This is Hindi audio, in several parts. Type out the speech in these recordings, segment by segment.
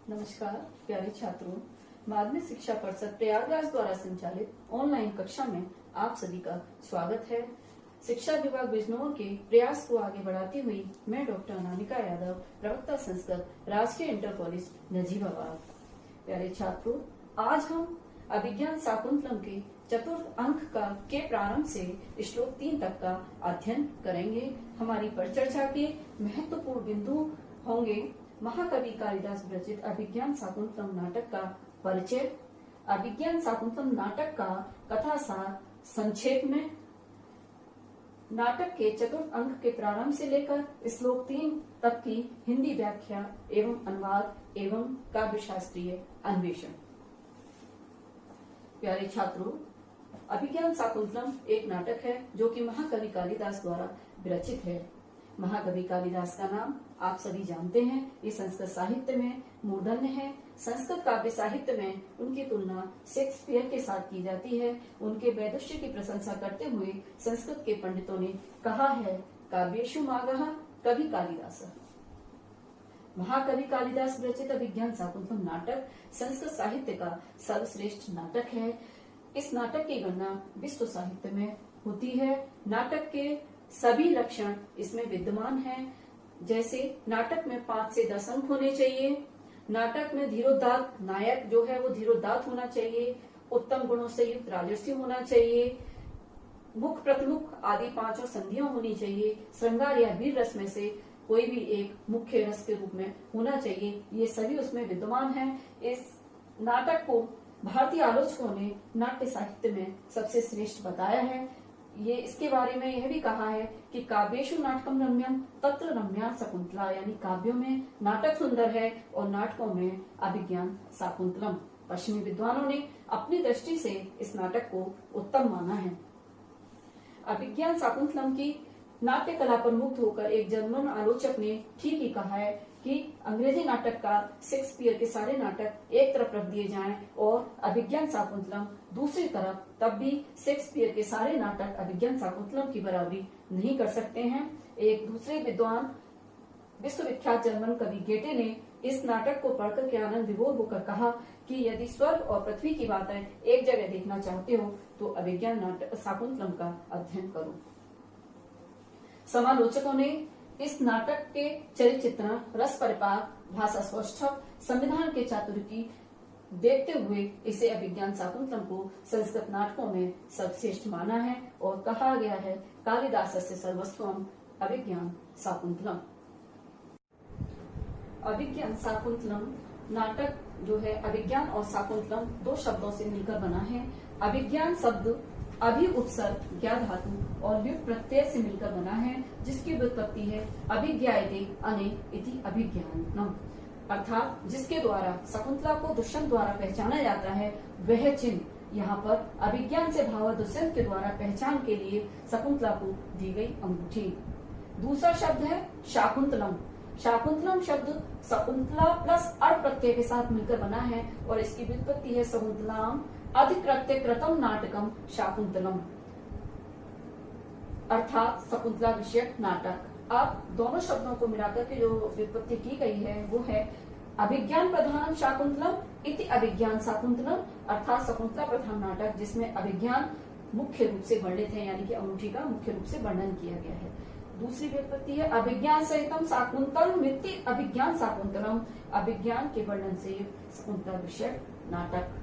नमस्कार प्यारे छात्रों, माध्यमिक शिक्षा परिषद प्रयागराज द्वारा संचालित ऑनलाइन कक्षा में आप सभी का स्वागत है। शिक्षा विभाग बिजनौर के प्रयास को आगे बढ़ाती हुई मैं डॉक्टर अनामिका यादव, प्रवक्ता संस्कृत, राजकीय इंटर कॉलेज नजीबाबाद। प्यारे छात्रों, आज हम अभिज्ञान शाकुंतलम के चतुर्थ अंक के प्रारंभ से श्लोक 3 तक का अध्ययन करेंगे। हमारी परिचर्चा के महत्वपूर्ण बिंदु होंगे महाकवि कालिदास विरचित अभिज्ञान शाकुंतलम नाटक का परिचय, अभिज्ञान शाकुंतलम नाटक का कथा सार संक्षेप में, नाटक के चतुर्थ अंक के प्रारंभ से लेकर श्लोक 3 तक की हिंदी व्याख्या एवं अनुवाद एवं काव्य शास्त्रीय अन्वेषण। प्यारे छात्रों, अभिज्ञान शाकुंतलम एक नाटक है जो कि महाकवि कालिदास द्वारा विरचित है। महाकवि कालिदास का नाम आप सभी जानते हैं। ये संस्कृत साहित्य में मूर्धन्य है। संस्कृत काव्य साहित्य में उनकी तुलना शेक्सपियर के साथ की जाती है। उनके वैदुष्य की प्रशंसा करते हुए संस्कृत के पंडितों ने कहा है, काव्येषु मागह कवि कालिदास। महाकवि कालिदास विरचित अभिज्ञान शाकुंतलम नाटक संस्कृत साहित्य का सर्वश्रेष्ठ नाटक है। इस नाटक की गणना विश्व साहित्य में होती है। नाटक के सभी लक्षण इसमें विद्यमान हैं, जैसे नाटक में 5 से 10 अंक होने चाहिए, नाटक में धीरोदात्त नायक जो है वो धीरोदात्त होना चाहिए, उत्तम गुणों से युक्त राजर्षि होना चाहिए, मुख प्रतिमुख आदि 5 संधियां होनी चाहिए, श्रृंगार या वीर रस में से कोई भी एक मुख्य रस के रूप में होना चाहिए। ये सभी उसमें विद्यमान हैं। इस नाटक को भारतीय आलोचकों ने नाट्य साहित्य में सबसे श्रेष्ठ बताया है। ये इसके बारे में यह भी कहा है कि काव्येषु नाटकम रम्यम तत्र रम्या शकुंतला, यानी काव्यों में नाटक सुंदर है और नाटकों में अभिज्ञान शाकुंतलम। पश्चिमी विद्वानों ने अपनी दृष्टि से इस नाटक को उत्तम माना है। अभिज्ञान शाकुंतलम की नाट्य कला पर मुग्ध होकर एक जर्मन आलोचक ने ठीक ही कहा है कि अंग्रेजी नाटक का शेक्सपियर के सारे नाटक एक तरफ रख दिए जाएं और अभिज्ञान शाकुंतलम दूसरी तरफ, तब भी शेक्सपियर के सारे नाटक अभिज्ञान शाकुंतलम की बराबरी नहीं कर सकते हैं। एक दूसरे विद्वान विश्वविख्यात जर्मन कवि गेटे ने इस नाटक को पढ़कर के आनंद विभोर होकर कहा कि यदि स्वर्ग और पृथ्वी की बातें एक जगह देखना चाहते हो तो अभिज्ञान शाकुंतलम का अध्ययन करो। समालोचकों ने इस नाटक के चरित्र चित्रण, रस परिपाक, भाषा सौष्ठव, संविधान के चातुर्य की देखते हुए इसे अभिज्ञान शाकुंतलम को संस्कृत नाटकों में सर्वश्रेष्ठ माना है और कहा गया है, कालिदासस्य सर्वस्वम अभिज्ञान शाकुंतलम। अभिज्ञान शाकुंतलम नाटक जो है अभिज्ञान और शाकुंतलम 2 शब्दों से मिलकर बना है। अभिज्ञान शब्द अभि उपसर्ग ज्ञा धातु और व्युत प्रत्यय से मिलकर बना है, जिसकी व्युत्पत्ति है अभिज्ञायते अने इति अभिज्ञानम, अर्थात जिसके द्वारा शकुंतला को दुष्यंत द्वारा पहचाना जाता है वह चिन्ह। यहाँ पर अभिज्ञान से भाव दुष्यंत के द्वारा पहचान के लिए शकुंतला को दी गई अंगूठी। दूसरा शब्द है शाकुंतलम। शाकुंतलम शब्द शकुंतला प्लस अर प्रत्यय के साथ मिलकर बना है और इसकी व्युत्पत्ति है शकुंतलाम अधिकृत्य कृतम नाटकम शाकुंतलम, अर्थात शकुंतला विषयक नाटक। अब दोनों शब्दों को मिलाकर के जो व्युत्पत्ति की गई है वो है अभिज्ञान प्रधान शाकुंतलम इति अभिज्ञान शाकुंतलम, अर्थात शकुंतला प्रधान नाटक जिसमें अभिज्ञान मुख्य रूप से वर्णित है, यानी कि अंगूठी का मुख्य रूप से वर्णन किया गया है। दूसरी व्युत्पत्ति है अभिज्ञान सहितम शाकुंतलम इति अभिज्ञान शाकुंतलम, अभिज्ञान के वर्णन से युक्त शकुंतला विषयक नाटक।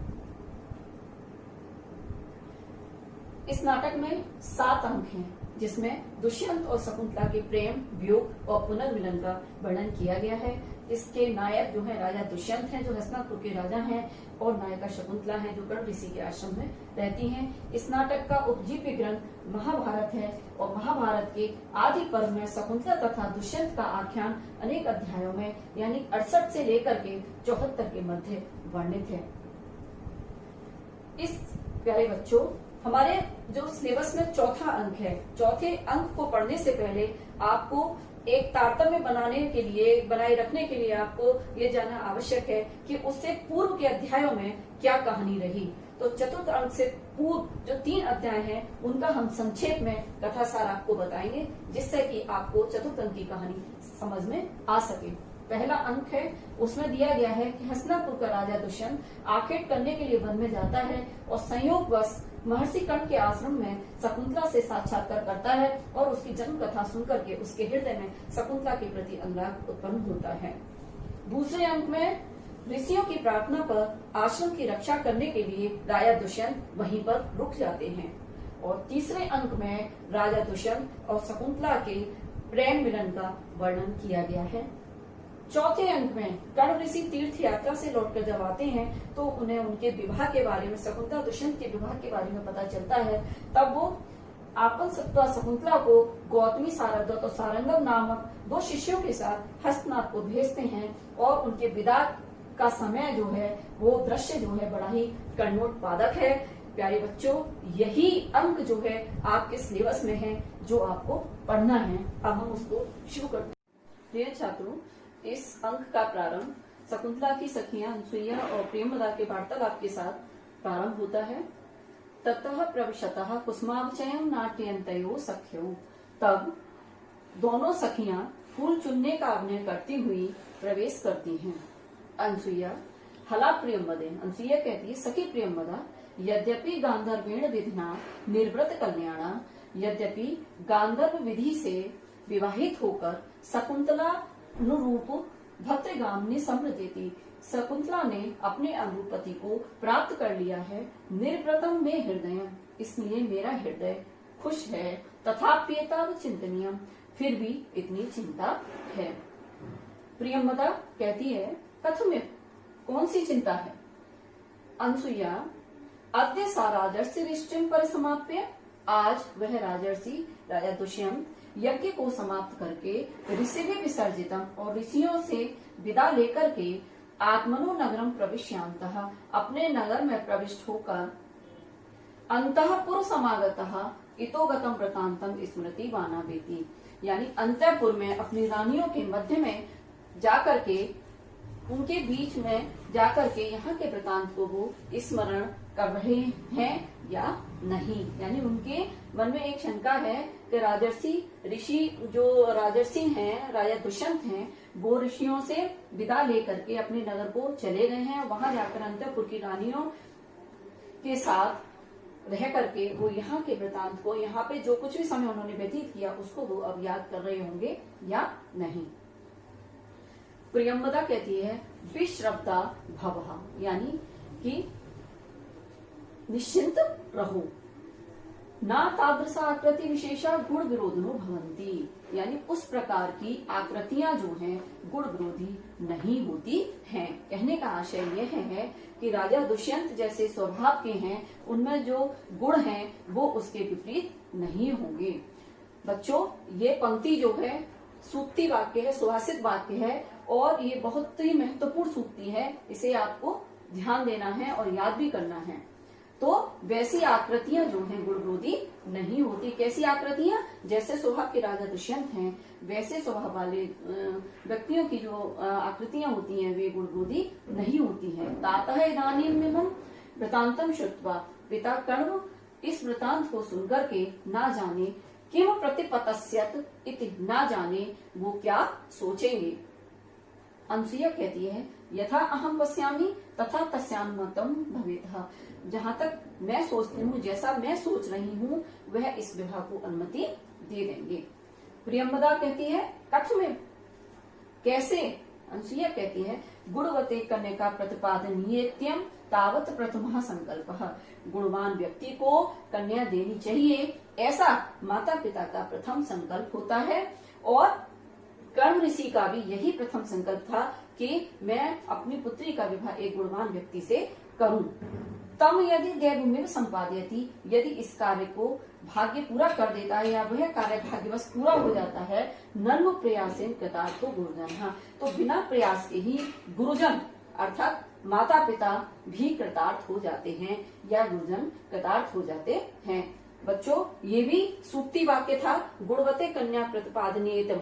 इस नाटक में 7 अंक हैं, जिसमें दुष्यंत और शकुंतला के प्रेम, वियोग और पुनर्मिलन का वर्णन किया गया है। इसके नायक जो है राजा दुष्यंत हैं, जो हस्तिनापुर के राजा हैं, और नायिका शकुंतला हैं, जो कर्ण ऋषि के आश्रम में रहती हैं। इस नाटक का उपजीव्य ग्रंथ महाभारत है और महाभारत के आदि पर्व में शकुंतला तथा दुष्यंत का आख्यान अनेक अध्यायों में, यानी 68 से लेकर के 74 के मध्य वर्णित है। इस प्यारे बच्चों, हमारे जो सिलेबस में चौथा अंक है, चौथे अंक को पढ़ने से पहले आपको एक तारतम्य बनाए रखने के लिए आपको ये जानना आवश्यक है कि उससे पूर्व के अध्यायों में क्या कहानी रही। तो चतुर्थ अंक से पूर्व जो 3 अध्याय हैं उनका हम संक्षेप में कथासार आपको बताएंगे, जिससे कि आपको चतुर्थ अंक की कहानी समझ में आ सके। पहला अंक है उसमें दिया गया है कि हस्तिनापुर का राजा दुष्यंत आखेट करने के लिए वन में जाता है और संयोगवश महर्षि कर्ण के आश्रम में शकुंतला से साक्षात्कार करता है और उसकी जन्म कथा सुनकर के उसके हृदय में शकुंतला के प्रति अनुराग उत्पन्न होता है। दूसरे अंक में ऋषियों की प्रार्थना पर आश्रम की रक्षा करने के लिए राजा दुष्यंत वहीं पर रुक जाते हैं। और तीसरे अंक में राजा दुष्यंत और शकुंतला के प्रेम मिलन का वर्णन किया गया है। चौथे अंक में कर्ण ऋषि तीर्थ यात्रा से लौटकर जब आते हैं तो उन्हें उनके विवाह के बारे में, शकुंतला दुष्यंत के विवाह के बारे में पता चलता है। तब वो आपन सत्ता शकुंतला को गौतमी, सारद्वत और सारंगम नामक 2 शिष्यों के साथ हस्तिनापुर को भेजते हैं और उनके विदा का समय जो है वो दृश्य जो है बड़ा ही कर्णोत्पादक है। प्यारे बच्चों, यही अंक जो है आपके सिलेबस में है जो आपको पढ़ना है। अब हम उसको शुरू करते हैं। प्रिय छात्रों, इस अंक का प्रारंभ शकुंतला की सखियां अनसुईया और प्रेमदा के वार्तालाप के साथ प्रारंभ होता है। ततः प्रविशतः कुसुमावचयं नाट्यन्तयो सख्यो। तब दोनों सखियां फूल चुनने का अभिनय करती हुई प्रवेश करती हैं। अनसुईया हला प्रियमदे, अनसुईया कहती है सखी प्रियमदा, यद्यपि गांधर्वेण विधिना निर्व्रत कल्याणा, यद्यपि गांधर्व विधि से विवाहित होकर शकुंतला अनुरूप भद्रगामिनी समृद्धि, शकुंतला ने अपने अनुरूप पति को प्राप्त कर लिया है। निर्व्रतम में हृदय, इसलिए मेरा हृदय खुश है। तथाप्येता चिंतनीय, फिर भी इतनी चिंता है। प्रियमदा कहती है कथम, कौन सी चिंता है? अनसुईया अद्य सा राजर्षि रिष्टिम परिसमाप्य, आज वह राजर्षि राजा दुष्यंत यज्ञ को समाप्त करके ऋषि विसर्जितम और ऋषियों से विदा लेकर के आत्मनो नगरम प्रविश्यांतः, अपने नगर में प्रविष्ट होकर अंतःपुर समागतः इतोगतम वृतांतम स्मृति वानावेति, यानी अंतःपुर में अपनी रानियों के मध्य में जाकर के, उनके बीच में जाकर के यहाँ के वृतांत को वो स्मरण कर रहे हैं या नहीं। यानी उनके मन में एक शंका है कि राजर्षि ऋषि जो राजर्षि हैं, राजा दुष्यंत हैं, वो ऋषियों से विदा लेकर के अपने नगर को चले गए हैं। वहां जाकर अंतःपुर की रानियों के साथ रह करके वो यहाँ के वृतांत को, यहाँ पे जो कुछ भी समय उन्होंने व्यतीत किया उसको वो अब याद कर रहे होंगे या नहीं। प्रियमदा कहती है विश्रब्दा भवः, यानी कि निश्चिंत रहो। ना तादृश आकृति विशेषा गुण विरोधनो भवंती, यानी उस प्रकार की आकृतियां जो हैं गुण विरोधी नहीं होती हैं। कहने का आशय यह है कि राजा दुष्यंत जैसे स्वभाव के हैं, उनमें जो गुण हैं वो उसके विपरीत नहीं होंगे। बच्चों, ये पंक्ति जो है सूक्ति वाक्य है, सुभाषित वाक्य है और ये बहुत ही महत्वपूर्ण सूक्ति है। इसे आपको ध्यान देना है और याद भी करना है। तो वैसी आकृतियां जो हैं गुण विरोधी नहीं होती। कैसी आकृतियां? जैसे स्वभाव के राजा दुष्यंत हैं वैसे स्वभाव वाले व्यक्तियों की जो आकृतियां होती हैं वे गुण विरोधी नहीं होती हैं। तातः इदानीम वृतांतम श्रुत्वा, पिता कर्ण इस वृतांत को सुनकर के ना जाने किम प्रतिपतस्यत इति, ना जाने वो क्या सोचेंगे। अनसुईया कहती है यथा अहम पश्यामि तथा तस्यानुमतम भवेतः, जहाँ तक मैं सोचती हूँ, जैसा मैं सोच रही हूँ वह इस विवाह को अनुमति दे देंगे। प्रियमदा कहती है कथम, कैसे? अनसुईया कहती है गुणवते कन्या प्रतिपादनीयत्यम तावत प्रथम संकल्प, गुणवान व्यक्ति को कन्या देनी चाहिए ऐसा माता पिता का प्रथम संकल्प होता है। और कर्ण ऋषि का भी यही प्रथम संकल्प था कि मैं अपनी पुत्री का विवाह एक गुणवान व्यक्ति से करूं। तम यदि देवमिव संपादयति, यदि इस कार्य को भाग्य पूरा कर देता है या वह कार्य भाग्यवश पूरा हो जाता है, नन्म प्रयासेन कृतार्थो गुरुजन, तो बिना प्रयास के ही गुरुजन अर्थात माता पिता भी कृतार्थ हो जाते हैं या गुरुजन कृतार्थ हो जाते हैं। बच्चों, ये भी सूक्ति वाक्य था, गुणवते कन्या प्रतिपादनीयतम,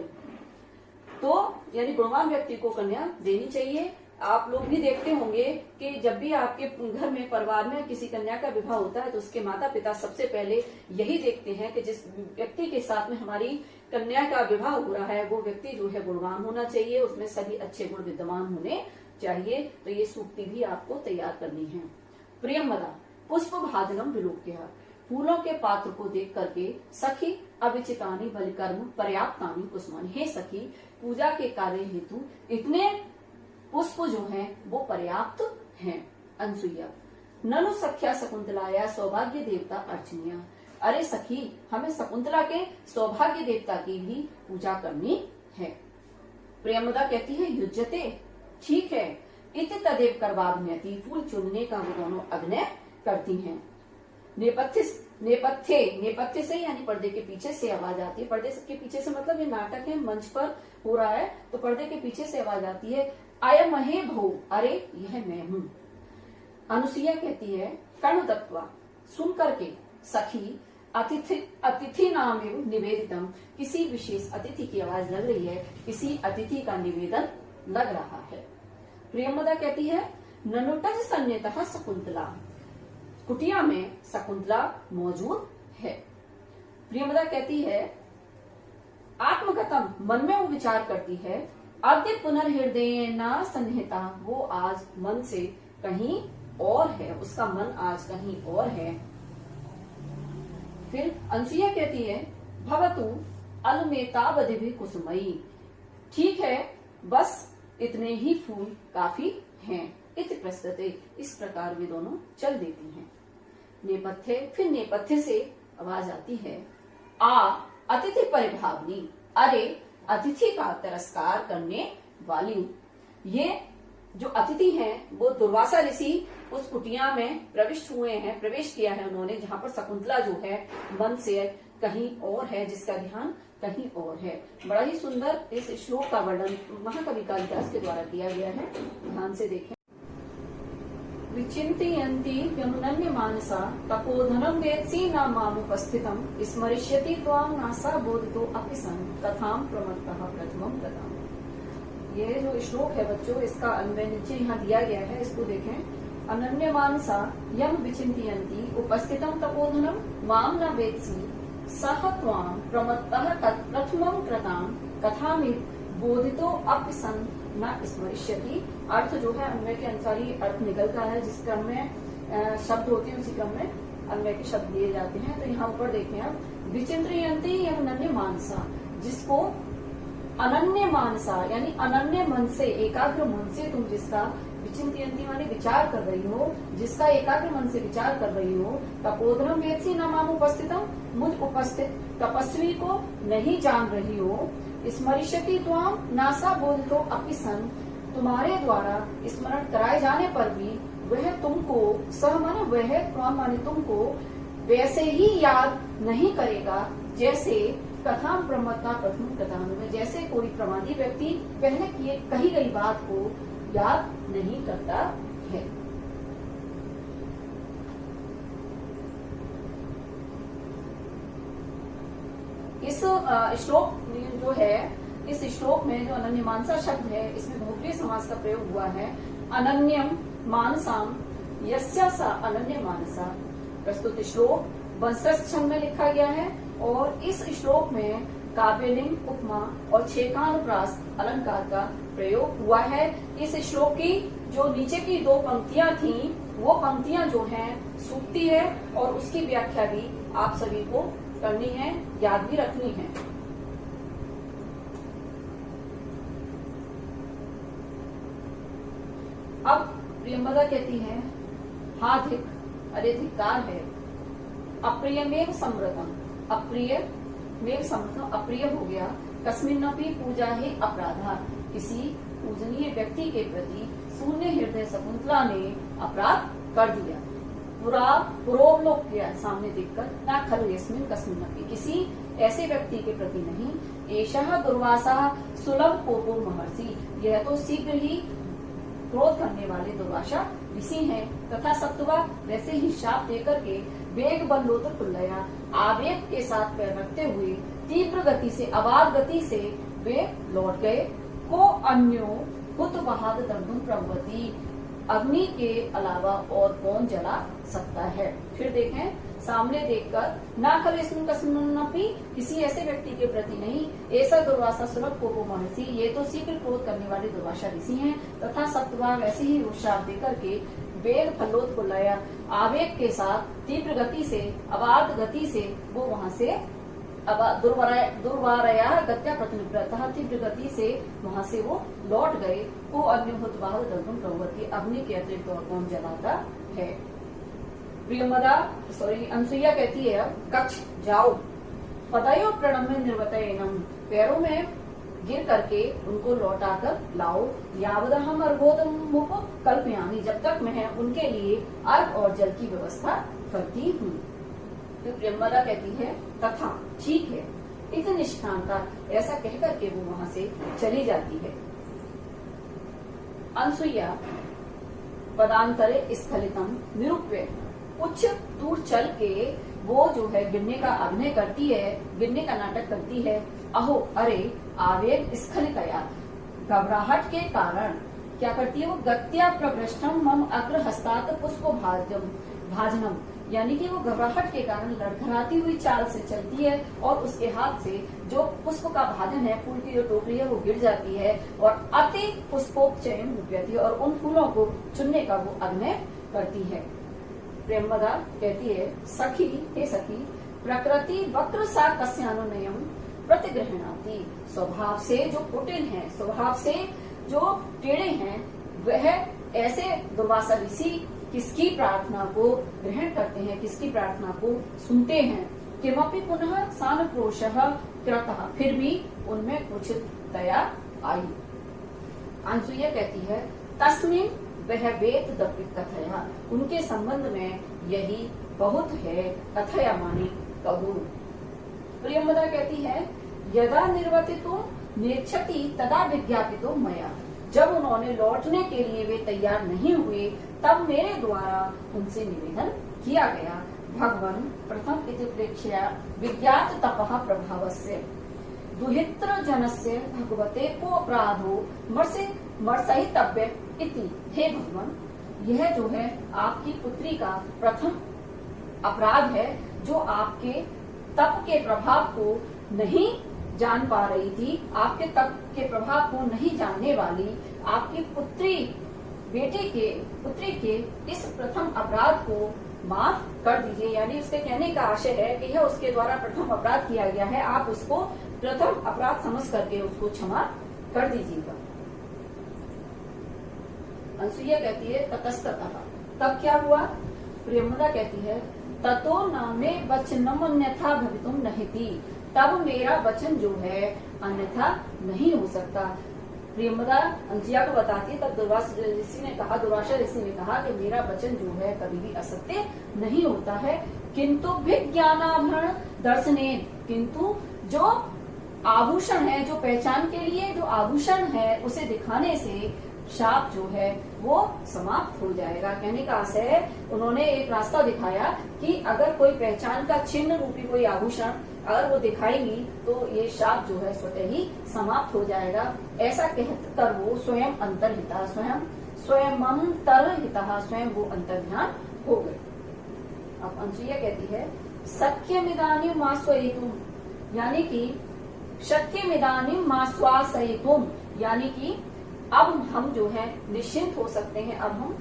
तो यानी गुणवान व्यक्ति को कन्या देनी चाहिए। आप लोग भी देखते होंगे कि जब भी आपके घर में परिवार में किसी कन्या का विवाह होता है तो उसके माता पिता सबसे पहले यही देखते हैं कि जिस व्यक्ति के साथ में हमारी कन्या का विवाह हो रहा है वो व्यक्ति जो है गुणवान होना चाहिए, उसमें सभी अच्छे गुण विद्यमान होने चाहिए। तो ये सूक्ति भी आपको तैयार करनी है। प्रियमदा पुष्प भाजनम विलोक्य, फूलों के पात्र को देख करके सखी अविचितानी बलिकर्म पर्याप्तानी पुष्पानि, हे सखी पूजा के कार्य हेतु इतने पुष्प जो हैं वो पर्याप्त हैं। अनसुईया ननु सख्या शकुंतलाया सौभाग्य देवता अर्चनिया, अरे सखी हमें शकुंतला के सौभाग्य देवता की भी पूजा करनी है। प्रियमदा कहती है युज्यते, ठीक है, इति तदेव करवाग्नयति, फूल चुनने का वो दोनों अग्नय करती हैं। नेपथ्य से यानी पर्दे के पीछे से आवाज आती है। पर्दे के पीछे से मतलब ये नाटक है, मंच पर हो रहा है, तो पर्दे के पीछे से आवाज आती है अयम हे भो, अरे यह मैं हूँ। अनुसुईया कहती है कर्ण दत्वा, सुन करके सखी अतिथि नाम एवं निवेदितम, किसी विशेष अतिथि की आवाज लग रही है, किसी अतिथि का निवेदन लग रहा है। प्रियमदा कहती है ननुटज सन्निधः शकुंतला, कुटिया में शकुंतला मौजूद है। प्रियमदा कहती है आत्मगतम, मन में वो विचार करती है, अद्य पुनर्हृदय न सन्निहिता, वो आज मन से कहीं और है, उसका मन आज कहीं और है। फिर अनुसुईया कहती है भवतु अलमेतावधि कुसुमयी, ठीक है बस इतने ही फूल काफी हैं। इति प्रस्तुते, इस प्रकार वे दोनों चल देती हैं। नेपथ्य, फिर नेपथ्य से आवाज आती है आ अतिथि परिभावनी, अरे अतिथि का तिरस्कार करने वाली। ये जो अतिथि हैं वो दुर्वासा ऋषि उस कुटिया में प्रवेश किया है उन्होंने, जहाँ पर शकुंतला जो है मन से कहीं और है, जिसका ध्यान कहीं और है। बड़ा ही सुंदर इस श्लोक का वर्णन महाकवि कालिदास के द्वारा किया गया है, ध्यान से देखें। विचिन्तयन्ति यमुनन्य मानसा तपोधनं वेत्सि न मामुपस्थितं, स्मरिष्यति त्वां नासा बोधितो अपि सन्, कथां प्रमत्तः प्रथमं प्रथम। ये जो श्लोक है बच्चों, इसका अन्वय नीचे यहाँ दिया गया है, इसको देखें। अनन्य मानसा यम विचिन्तयन्ति उपस्थितं तपोधनं मां न वेत्सि सह त्वां प्रमत्तः प्रथमं कृतां, कथामि बोधितो अपि सन् न स्मरिष्यति। अर्थ जो है अन्वय के अनुसार ही अर्थ निकलता है, जिस क्रम में शब्द होते हैं उसी क्रम में अन्वय के शब्द दिए जाते हैं। तो यहाँ ऊपर देखें आप, विचिंत्रयन्ति अनन्य मानसा, जिसको अनन्य मानसा यानी अनन्य मन से, एकाग्र मन से तुम जिसका, विचिंतयन्ति माने विचार कर रही हो, जिसका एकाग्र मन से विचार कर रही हो, तपोधनम वेत्सि न माम उपस्थितम, मुझ उपस्थित तपस्वी को नहीं जान रही हो, स्मरिष्यति त्वां नासा बोधितो अपि सन्, तुम्हारे द्वारा स्मरण कराए जाने पर भी वह तुमको, सह माने वह, त्वां माने तुमको, वैसे ही याद नहीं करेगा जैसे कथा प्रमत्ता प्रथम कथानु में, जैसे कोई प्रमादी व्यक्ति पहले कही गई बात को याद नहीं करता है। इस श्लोक जो है, इस श्लोक में जो अनन्य मानसा शब्द है, इसमें बहुव्रीहि समास का प्रयोग हुआ है। अनन्यम मानसाम यस्या सा अनन्य मानसा। प्रस्तुत श्लोक वंशज छंद में लिखा गया है और इस श्लोक में काव्यलिंग, उपमा और छेकानुप्रास अलंकार का प्रयोग हुआ है। इस श्लोक की जो नीचे की दो पंक्तियां थी, वो पंक्तियां जो हैं सूक्ति है और उसकी व्याख्या भी आप सभी को करनी है, याद भी रखनी है। अब प्रियंवदा कहती है हा धिक, अरे धिक्कार है, अप्रियमेव समृतम, अप्रिय मेव समृतम, अप्रिय हो गया, कस्मिन्नपि पूजा ही अपराधा, किसी पूजनीय व्यक्ति के प्रति शून्य हृदय शकुंतला ने अपराध कर दिया। पुरोवलोक किया, सामने देखकर, ना खलु यस्मिन् कस्मिन्नपि, किसी ऐसे व्यक्ति के प्रति नहीं। एषः दुर्वासा सुलभ कोपो महर्षि, यह तो शीघ्र ही क्रोध करने वाले दुर्वासा ऋषि हैं। तथा सत्वा, वैसे ही शाप देकर के वेग बल्लोतर कुल्लया, आवेग के साथ पैर रखते हुए तीव्र गति से, अवार गति से वे लौट गए। को अन्यो हुत वहाद दर्दुम प्रभवती, अग्नि के अलावा और कौन जला सकता है। फिर देखें, सामने देखकर ना खलेस्मिन कस्मिन्नपि, किसी ऐसे व्यक्ति के प्रति नहीं, ऐसा दुर्वासा सुलभ कोपो महर्षि, ये तो शीघ्र क्रोध करने वाले दुर्वासा ऋषि हैं, तथा सप्तवा वैसे ही शाप देकर के वेग फलोत को लाया, आवेग के साथ तीव्र गति से, अबाध गति से वो वहां से दुर्वारया गत्या प्रतिनिवृत्तः, तीव्र गति से वहां से वो लौट गए। को अग्निहोत बाहर दर्दुम प्रभवती, अग्नि के अतिरिक्त और कौन जलाता है। प्रियमदा अनसुईया कहती है, कच्छ जाओ, पतयो प्रणम्य निर्वतयनम, पैरों में गिर करके उनको लौटाकर लाओ, यावदहम अर्घोदमुप कल्पयामि, जब तक मैं उनके लिए अर्घ और जल की व्यवस्था करती हूँ। तो प्रियमदा कहती है, तथा ठीक है, इत निष्क्रांता, ऐसा कहकर के वो वहां से चली जाती है। अनसुईया पदांतरे स्खलितम निरूप्य, कुछ दूर चल के वो जो है गिरने का अभिनय करती है, गिरने का नाटक करती है। अहो अरे, आवेग स्खलितया, घबराहट के कारण क्या करती है वो, गत्या प्रभ्रष्टम मम अग्र हस्तात पुष्पो भाजनम, यानी कि वो घबराहट के कारण लड़खड़ाती हुई चाल से चलती है और उसके हाथ से जो पुष्प का भाजन है, फूल की जो टोकरी है, वो गिर जाती है और अति पुष्पोपचयन रूपयती है, और उन फूलों को चुनने का वो अभिनय करती है। प्रेमदा कहती है, सखी हे सखी, प्रकृति वक्र सा कस्यानुनयम प्रतिग्रहणाती, स्वभाव से जो कुटिल हैं, स्वभाव से जो टेढ़े हैं, वह ऐसे दुर्वासा ऋषि किसकी प्रार्थना को ग्रहण करते हैं, किसकी प्रार्थना को सुनते हैं। किमपि पुनः सानक्रोशः कृतः, फिर भी उनमें कुछ दया आई। अनसुईया कहती है, तस्मिन् वह वेद दपित कथया, उनके संबंध में यही बहुत है, कथया माने कबू। प्रियमदा कहती है, यदा निर्वर्तितुं नेच्छति तदा विज्ञापितो मया, जब उन्होंने लौटने के लिए वे तैयार नहीं हुए, तब मेरे द्वारा उनसे निवेदन किया गया। भगवान प्रथम इति प्रेक्षया विज्ञात तपः प्रभावस्य दुहित्र जनस्य भगवते को अपराधो मर्सयितव्य इति। हे भगवान, यह जो है आपकी पुत्री का प्रथम अपराध है, जो आपके तप के प्रभाव को नहीं जान पा रही थी, आपके तप के प्रभाव को नहीं जानने वाली आपकी पुत्री के इस प्रथम अपराध को माफ कर दीजिए। यानी उसके कहने का आशय है कि यह उसके द्वारा प्रथम अपराध किया गया है, आप उसको प्रथम अपराध समझ करके उसको क्षमा कर दीजिएगा। अनसुईया कहती है, ततस्ततः, तब क्या हुआ। प्रेमदा कहती है, ततो नामे वचनम अन्यथा भवितुम नहिति, तब मेरा वचन जो है अन्यथा नहीं हो सकता। प्रियमदा अनसुईया को बताती है, तब दुर्वासा ऋषि ने कहा कि मेरा वचन जो है कभी भी असत्य नहीं होता है। किंतु विज्ञानाभरण दर्शने, किंतु जो आभूषण है, जो पहचान के लिए जो आभूषण है, उसे दिखाने से शाप जो है वो समाप्त हो जाएगा। कहने का आशय है, उन्होंने एक रास्ता दिखाया कि अगर कोई पहचान का चिन्ह रूपी कोई आभूषण अगर वो दिखाएंगी तो ये शाप जो है स्वतः ही समाप्त हो जाएगा। ऐसा कहकर वो स्वयं अंतर्हिता, स्वयं वो अंतर्ध्यान हो गए। अब अनसुईया कहती है, सख्यमिदानीं मास्वयितुम, यानी कि शक्यमिदानीं मास्वासयितुम, यानी कि अब हम जो है निश्चिंत हो सकते हैं। अब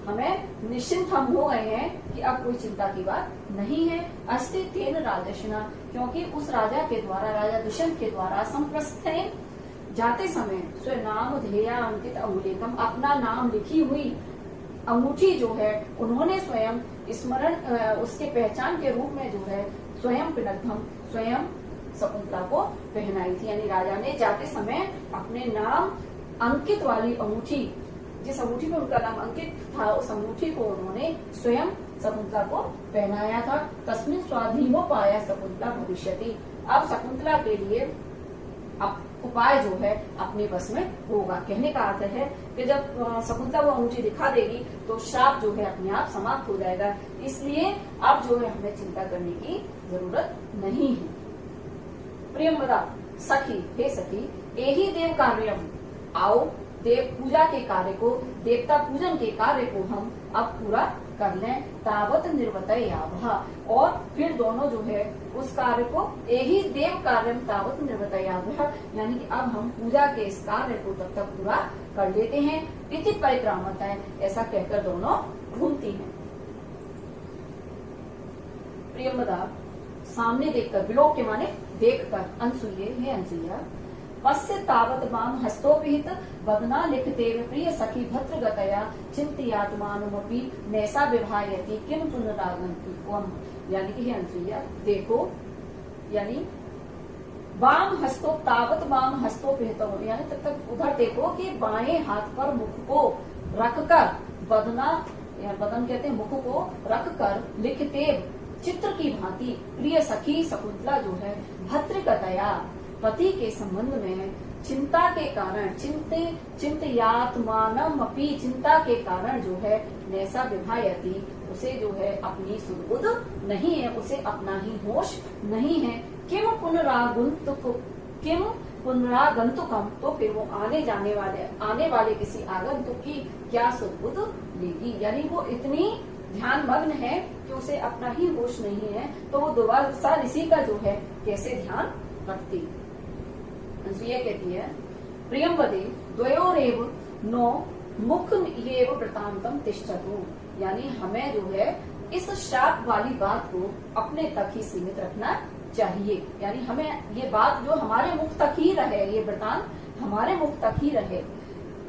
हमें निश्चिंत हम हो गए हैं कि अब कोई चिंता की बात नहीं है। अस्ति तेन राजर्षिणा, क्योंकि उस राजा के द्वारा, राजा दुष्यंत के द्वारा संप्रस्थेन जाते समय स्वनाम ध्येया अंकित अंगुलीकम, अपना नाम लिखी हुई अंगूठी जो है उन्होंने स्वयं स्मरण, उसके पहचान के रूप में जो है स्वयं पिनद्धम, स्वयं शकुंतला को पहनाई थी। यानी राजा ने जाते समय अपने नाम अंकित वाली अंगूठी, जिस अंगूठी में उनका नाम अंकित था, उस अंगूठी को उन्होंने स्वयं शकुंतला को पहनाया था। तस्मिन् स्वाधीनोपाय शकुंतला भविष्यति, अब शकुंतला के लिए अब उपाय जो है अपने बस में होगा। कहने का अर्थ है कि जब शकुंतला वो अंगूठी दिखा देगी तो शाप जो है अपने आप समाप्त हो जाएगा। इसलिए अब जो है हमें चिंता करने की जरूरत नहीं है। प्रियमदा सखी, हे सखी, एहि देव कार्यम, आओ देव पूजा के कार्य को, देवता पूजन के कार्य को हम अब पूरा कर लें। तावत निर्वर्तयावः, और फिर दोनों जो है उस कार्य को एहि देव कार्यम तावत निर्वर्तयावः, यानी कि अब हम पूजा के इस कार्य को तब तक पूरा कर लेते हैं। इति परिक्रामता है, ऐसा कहकर दोनों घूमती हैं। प्रियंवदा सामने देखकर, विलोक के माने देखकर, अनसुये हे अनसुया, पश्य तावत माम हस्तोपहित वदना लिखतेव प्रिय सखी भद्रगतया चिंतयात्मानुमपि नैसा विभायति किम पुनरागंतुकम, यानी कि हे अनसुया देखो, यानी वाम हस्तो तावत वाम हस्तोपहित, यानी तब तक उधर देखो कि बाएं हाथ पर मुख को रखकर, वदना वदन कहते हैं मुख को रखकर, लिखतेव चित्र की भांति, प्रिय सखी शकुंतला जो है भद्रगतया पति के संबंध में चिंता के कारण, चिंतयात्मानमपि चिंता के कारण जो है नैसा विभायति उसे जो है अपनी सुध नहीं है, उसे अपना ही होश नहीं है। किम पुनरागंतुकम, तो फिर वो आने वाले किसी आगंतुक की क्या सुध लेगी, यानी वो इतनी ध्यान मग्न है कि उसे अपना ही होश नहीं है, तो वो दोबारा ऋषि का जो है कैसे ध्यान रखती। अनसुईया कहती है प्रियंवदे द्वयोरेव नो मुख एव वृतांतम तिष्ठतु, यानी हमें जो है इस शाप वाली बात को अपने तक ही सीमित रखना चाहिए, यानी हमें ये बात जो हमारे मुख तक ही रहे, ये वृतांत हमारे मुख तक ही रहे।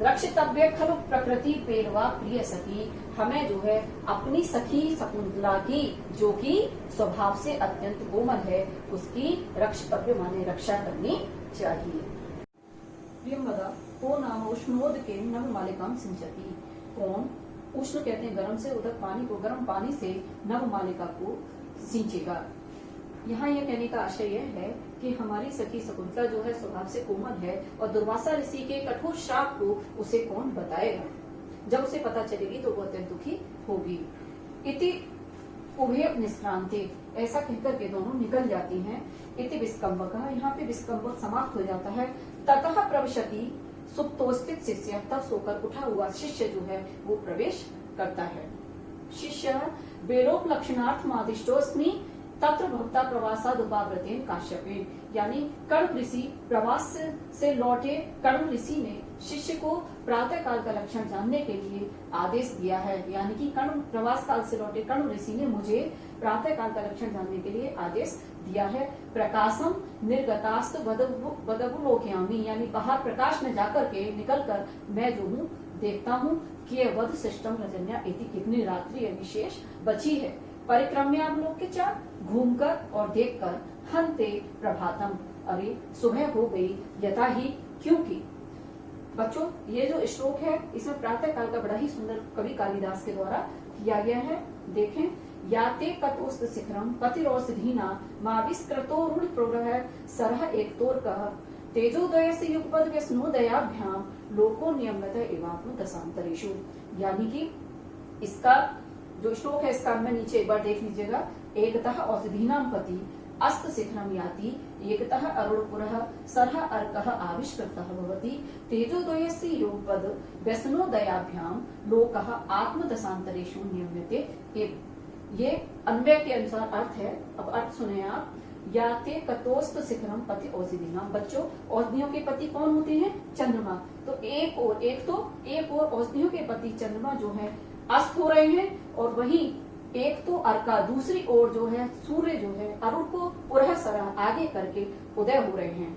रक्षितव्य खलु प्रकृति पेरवा प्रिय सखी, हमें जो है अपनी सखी शकुंतला की, जो कि स्वभाव से अत्यंत कोमल है, उसकी रक्षितव्य माने रक्षा करनी चाहिए। प्रियंवदा को नाम उष्णोद के नव मालिकाम सिंचती, कौन उष्ण कहते हैं गर्म से, उधर पानी को गर्म पानी से नव मालिका को सींचेगा। यहाँ यह कहने का आशय यह है कि हमारी सखी शकुंतला जो है स्वभाव से कोमल है, और दुर्वासा ऋषि के कठोर शाप को उसे कौन बताएगा, जब उसे पता चलेगी तो वो अत्यंत दुखी होगी। इति उभय निष्क्रांति, ऐसा कहकर के दोनों निकल जाती हैं। इति विस्कंबक, यहाँ पे विस्कंबक समाप्त हो जाता है। ततः प्रविशति सुप्तोस्थित शिष्य, तब सोकर उठा हुआ शिष्य जो है वो प्रवेश करता है। शिष्य वेरोप लक्षणार्थ मादिष्टोस्मि तत्र भक्ता प्रवासाद उपाव्रतेन काश्यपेन, यानी कर्ण ऋषि प्रवास से लौटे कर्ण ऋषि ने शिष्य को प्रातः काल का लक्षण जानने के लिए आदेश दिया है, यानी कि कर्ण प्रवास काल से लौटे कर्ण ऋषि ने मुझे प्रातः काल का लक्षण जानने के लिए आदेश दिया है। प्रकाशम निर्गतास्त बदबुलोक्यामी, यानी बाहर प्रकाश में जाकर के निकल कर मैं जो हूँ देखता हूँ कि वध सिस्टम रजन्या इति, कितनी रात्रि विशेष बची है। परिक्रम्यावलोक्य च, घूमकर और देखकर, हंते प्रभातम, अरे सुबह हो गई, यथा ही, क्योंकि। बच्चों ये जो श्लोक है इसमें प्रातः काल का बड़ा ही सुंदर कवि कालिदास के द्वारा किया गया है। देखें, याते कतोस्त शिखरम पतिरोषधीना माविष्कृतो रूढ़ प्रग्रह सरह एक तोर कह तेजोदय से युगपद व्यसनोदयाभ्याम लोको नियमत एवात्म दशांतरेषु, यानी कि इसका जो श्लोक है इसका मैं नीचे एक बार देख लीजिएगा। एकतः औषधीनाम पति अस्त शिखरम याति, एकतः अरुणपुरः सरः अर्कः आविष्कृतः भवति तेजोदयस्य युगपद व्यसनोदयाभ्याम लोकः आत्मदशांतरेषु नियम्यते। ये अन्वय के अनुसार अर्थ है। अब अर्थ सुने आप। याते कतोस्त शिखरम पति औषधीनाम, बच्चों औषधियों के पति कौन होते हैं? चंद्रमा। तो एक और औषधियों के पति चंद्रमा जो है अस्त हो रहे हैं, और वहीं एक तो अर्का, दूसरी ओर जो है सूर्य जो है अरुण को पुरह सरह आगे करके उदय हो रहे हैं।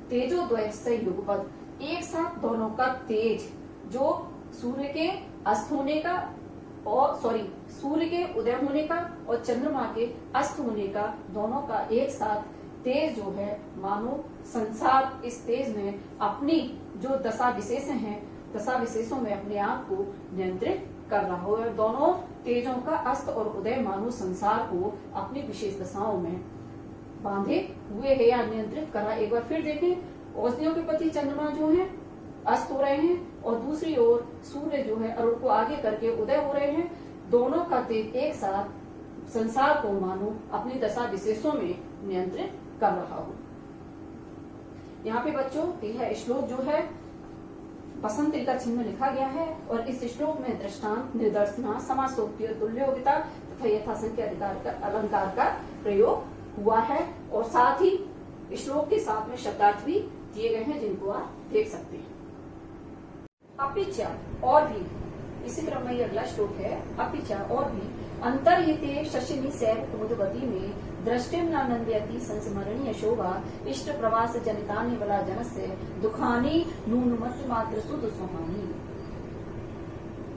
तेजोद्वय से युगपद, एक साथ दोनों का तेज, जो सूर्य के अस्त होने का और सूर्य के उदय होने का और चंद्रमा के अस्त होने का, दोनों का एक साथ तेज जो है, मानो संसार इस तेज में अपनी जो दशा विशेष हैं, दशा विशेषों में अपने आप को नियंत्रित कर रहा हो। दोनों तेजों का अस्त और उदय मानो संसार को अपनी विशेष दशाओं में बांधे हुए है या नियंत्रित करा। एक बार फिर देखें, औषधियों के पति चंद्रमा जो है अस्त हो रहे हैं, और दूसरी ओर सूर्य जो है अरुण को आगे करके उदय हो रहे हैं। दोनों का तेज एक साथ संसार को मानो अपनी दशा विशेषों में नियंत्रित कर रहा हो। यहाँ पे बच्चों यह श्लोक जो है बसंत का चिन्ह लिखा गया है और इस श्लोक में दृष्टांत, निदर्शना, समासोक्ति और तुल्योगिता तथा यथासंख्य अधिकार का अलंकार का प्रयोग हुआ है और साथ ही श्लोक के साथ में शब्दार्थ भी दिए गए हैं जिनको आप देख सकते हैं। अपिचा और भी, इसी क्रम में ये अगला श्लोक है। अपिचा और भी अंतर्हिते शशिनी सैव कुमुदवती में दृष्टिम नानंदयति संस्मरणीय शोभा इष्ट प्रवास जनितानि बला जनस्य दुखानी नूनमत मात्र सुध सुहानी।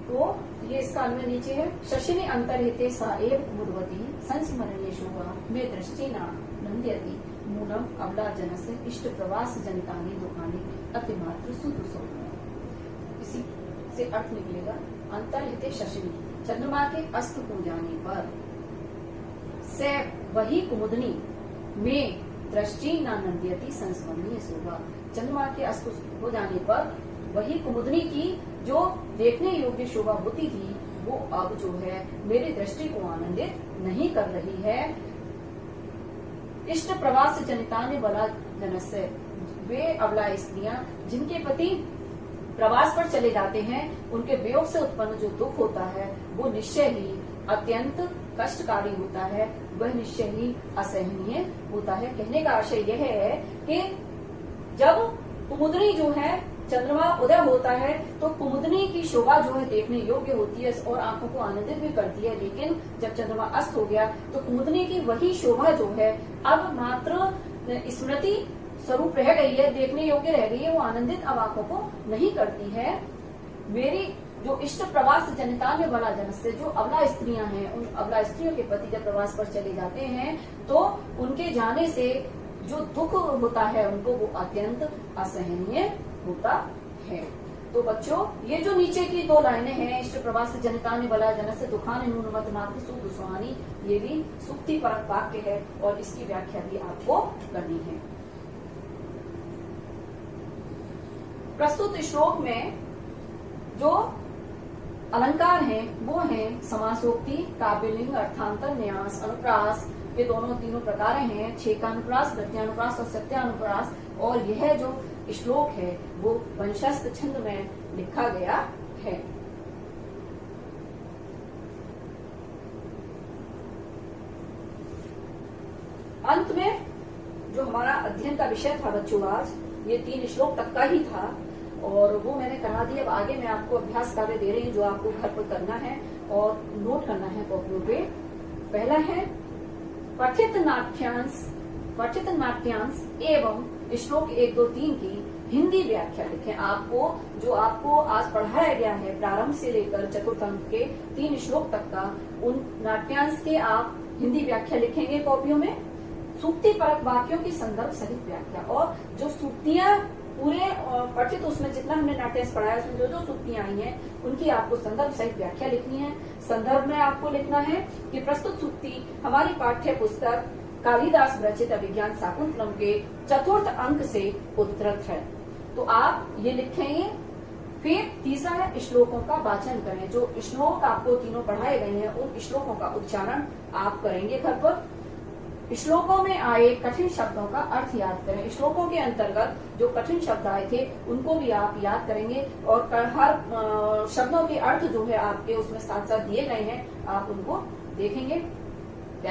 तो ये इसका अन्वय नीचे है। शशिनी अंतर्हिते सा एव कुमुदवती संस्मरणीय शोभा में दृष्टि नानंदयति मूलम अबला जनस्य इष्ट प्रवास जनितानि दुखानी अतिमात्र सुध सुहानी। इसी से अर्थ निकलेगा अंतर्हिते शशिनी, चंद्रमा के अस्त हो जाने पर, से वही कुमुदनी में दृष्टि नानंदयति संस्मरणीय शोभा, चंद्रमा के अस्त हो जाने पर वही कुमुदनी की जो देखने योग्य शोभा होती थी वो अब जो है मेरी दृष्टि को आनंदित नहीं कर रही है। इष्ट प्रवास जनितानि बला जनस्य, वे अबला स्त्रियां जिनके पति प्रवास पर चले जाते हैं उनके वियोग से उत्पन्न जो दुख होता है वो निश्चय ही अत्यंत कष्टकारी होता है, वह निश्चय ही असहनीय होता है। कहने का आशय यह है कि जब कुमुदनी जो है चंद्रमा उदय होता है तो कुमुदनी की शोभा जो है देखने योग्य होती है और आंखों को आनंदित भी करती है, लेकिन जब चंद्रमा अस्त हो गया तो कुमुदनी की वही शोभा जो है अब मात्र स्मृति स्वरूप रह गई है, देखने योग्य रह गई है, वो आनंदित अब आंखों को नहीं करती है। मेरी जो इष्ट प्रवास जनता में बला जनस्य, जो अबला स्त्रियां हैं, उन अबला स्त्रियों के पति जब प्रवास पर चले जाते हैं तो उनके जाने से जो दुख होता है उनको वो अत्यंत असहनीय होता है। तो बच्चों ये जो नीचे की दो लाइनें हैं, इष्ट प्रवास जनता ने बला जनस्य दुखान नूनमत मात्र सुध सुहानी, ये भी सुक्ति परक वाक्य है और इसकी व्याख्या भी आपको करनी है। प्रस्तुत श्लोक में जो अलंकार हैं वो हैं समासोक्ति, काव्यलिंग, अर्थांतर, न्यास, अनुप्रास, ये तीनों प्रकार हैं। छेकानुप्रास, प्रत्यानुप्रास और सत्यानुप्रास। और यह जो श्लोक है वो वंशस्थ छंद में लिखा गया है। अंत में जो हमारा अध्ययन का विषय था बच्चों आज ये 3 श्लोक तक का ही था और वो मैंने करा दिया। अब आगे मैं आपको अभ्यास कार्य दे रही हूँ जो आपको घर पर करना है और नोट करना है कॉपियों पे। पहला है पठित नाट्यांश एवं श्लोक 1, 2, 3 की हिंदी व्याख्या लिखें। आपको आज पढ़ाया गया है प्रारंभ से लेकर चतुर्थ अंक के 3 श्लोक तक का, उन नाट्यांश के आप हिंदी व्याख्या लिखेंगे कॉपियों में। सूक्ति परक वाक्यों की संदर्भ सहित व्याख्या, और जो सूक्तियां पूरे पठित उसमें जितना हमने नाट्यांश पढ़ाया उसमें जो जो सूक्तियां आई हैं उनकी आपको संदर्भ सहित व्याख्या लिखनी है। संदर्भ में आपको लिखना है कि प्रस्तुत सूक्ति हमारी पाठ्य पुस्तक कालिदास विरचित अभिज्ञान शाकुंतलम के 4th अंक से उद्धृत है। तो आप ये लिखेंगे। फिर तीसरा है श्लोकों का वाचन करें। जो श्लोक आपको तीनों पढ़ाए गए हैं उन श्लोकों का उच्चारण आप करेंगे घर पर। श्लोकों में आए कठिन शब्दों का अर्थ याद करें। श्लोकों के अंतर्गत जो कठिन शब्द आए थे उनको भी आप याद करेंगे और हर शब्दों के अर्थ जो है आपके उसमें साथ साथ दिए गए हैं आप उनको देखेंगे।